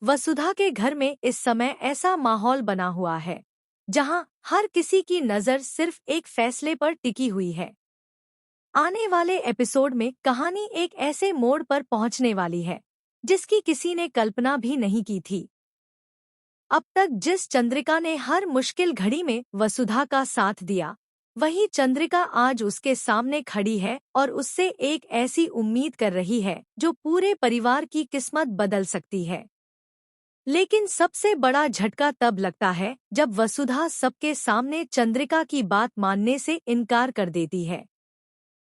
वसुधा के घर में इस समय ऐसा माहौल बना हुआ है जहां हर किसी की नजर सिर्फ एक फैसले पर टिकी हुई है। आने वाले एपिसोड में कहानी एक ऐसे मोड़ पर पहुंचने वाली है जिसकी किसी ने कल्पना भी नहीं की थी। अब तक जिस चंद्रिका ने हर मुश्किल घड़ी में वसुधा का साथ दिया, वही चंद्रिका आज उसके सामने खड़ी है और उससे एक ऐसी उम्मीद कर रही है जो पूरे परिवार की किस्मत बदल सकती है। लेकिन सबसे बड़ा झटका तब लगता है जब वसुधा सबके सामने चंद्रिका की बात मानने से इनकार कर देती है।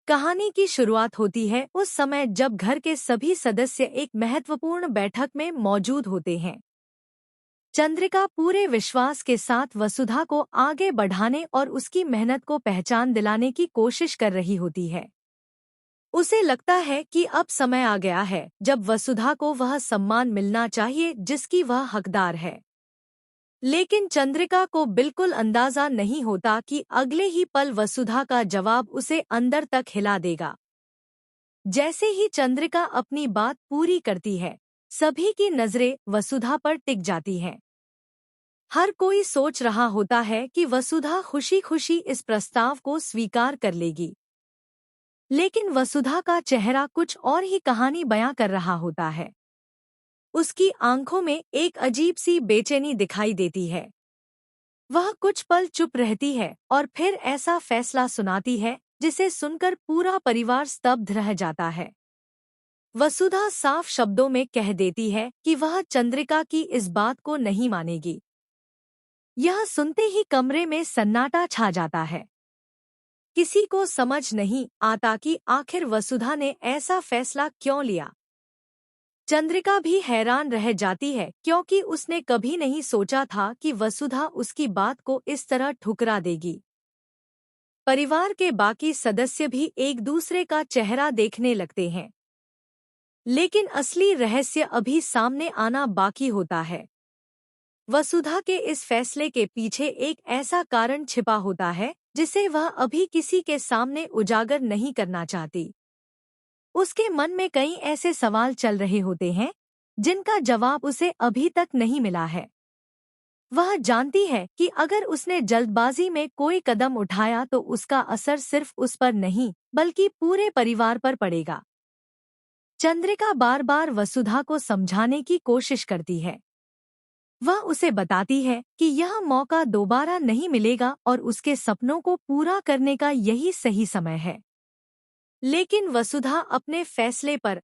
कहानी की शुरुआत होती है उस समय जब घर के सभी सदस्य एक महत्वपूर्ण बैठक में मौजूद होते हैं। चंद्रिका पूरे विश्वास के साथ वसुधा को आगे बढ़ाने और उसकी मेहनत को पहचान दिलाने की कोशिश कर रही होती है। उसे लगता है कि अब समय आ गया है जब वसुधा को वह सम्मान मिलना चाहिए जिसकी वह हकदार है। लेकिन चंद्रिका को बिल्कुल अंदाजा नहीं होता कि अगले ही पल वसुधा का जवाब उसे अंदर तक हिला देगा। जैसे ही चंद्रिका अपनी बात पूरी करती है, सभी की नजरें वसुधा पर टिक जाती हैं। हर कोई सोच रहा होता है कि वसुधा खुशी खुशी इस प्रस्ताव को स्वीकार कर लेगी। लेकिन वसुधा का चेहरा कुछ और ही कहानी बयां कर रहा होता है। उसकी आंखों में एक अजीब सी बेचैनी दिखाई देती है। वह कुछ पल चुप रहती है और फिर ऐसा फैसला सुनाती है जिसे सुनकर पूरा परिवार स्तब्ध रह जाता है। वसुधा साफ शब्दों में कह देती है कि वह चंद्रिका की इस बात को नहीं मानेगी। यह सुनते ही कमरे में सन्नाटा छा जाता है। किसी को समझ नहीं आता कि आखिर वसुधा ने ऐसा फैसला क्यों लिया। चंद्रिका भी हैरान रह जाती है क्योंकि उसने कभी नहीं सोचा था कि वसुधा उसकी बात को इस तरह ठुकरा देगी। परिवार के बाकी सदस्य भी एक दूसरे का चेहरा देखने लगते हैं। लेकिन असली रहस्य अभी सामने आना बाकी होता है। वसुधा के इस फैसले के पीछे एक ऐसा कारण छिपा होता है जिसे वह अभी किसी के सामने उजागर नहीं करना चाहती। उसके मन में कई ऐसे सवाल चल रहे होते हैं जिनका जवाब उसे अभी तक नहीं मिला है। वह जानती है कि अगर उसने जल्दबाजी में कोई कदम उठाया तो उसका असर सिर्फ उस पर नहीं बल्कि पूरे परिवार पर पड़ेगा। चंद्रिका बार बार वसुधा को समझाने की कोशिश करती है। वह उसे बताती है कि यह मौका दोबारा नहीं मिलेगा और उसके सपनों को पूरा करने का यही सही समय है। लेकिन वसुधा अपने फैसले पर